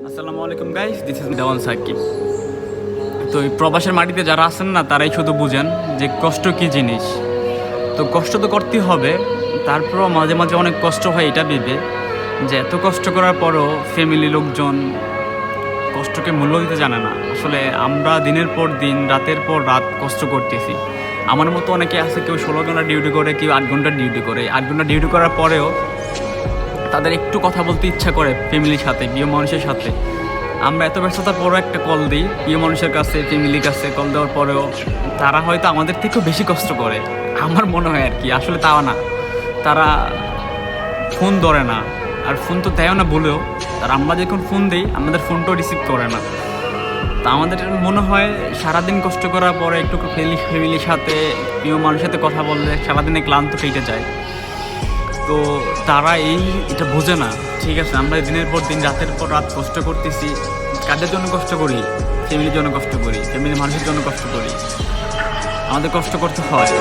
আসসালামু আলাইকুম guys, this is দেওয়ান সাকিব। তো এই প্রবাসের মাটিতে যারা আছেন না, তারাই শুধু বুঝেন যে কষ্ট কী জিনিস। তো কষ্ট তো করতেই হবে, তারপরও মাঝে মাঝে অনেক কষ্ট হয় এটা ভেবে যে এত কষ্ট করার পরও ফ্যামিলি লোকজন কষ্টকে মূল্য দিতে জানে না। আসলে আমরা দিনের পর দিন, রাতের পর রাত কষ্ট করতেছি। আমার মতো অনেকে আছে, কেউ 16 ঘন্টা ডিউটি করে, কেউ 8 ঘন্টা ডিউটি করে। 8 ঘন্টা ডিউটি করার পরেও তাদের একটু কথা বলতে ইচ্ছা করে ফ্যামিলির সাথে, প্রিয় মানুষের সাথে। আমরা এত ব্যস্ততার পরও একটা কল দিই প্রিয় মানুষের কাছে, ফ্যামিলির কাছে কল দেওয়ার পরেও তারা হয়তো আমাদের থেকেও বেশি কষ্ট করে, আমার মনে হয় আর কি। আসলে তাও না, তারা ফোন ধরে না, আর ফোন তো দেয়ও না বলেও। আর আমরা যখন ফোন দিই, আমাদের ফোনটাও রিসিভ করে না। তা আমাদের মনে হয় সারাদিন কষ্ট করার পরে একটু ফ্যামিলির সাথে, প্রিয় মানুষের সাথে কথা বললে সারাদিনে ক্লান্ত কেটে যায়। তো তারা এটা বোঝে না। ঠিক আছে, আমরা দিনের পর দিন, রাতের পর রাত কষ্ট করতেছি। কাদের জন্য কষ্ট করি? ফ্যামিলির জন্য কষ্ট করি, ফ্যামিলির মানুষের জন্য কষ্ট করি। আমাদের কষ্ট করতে হয়।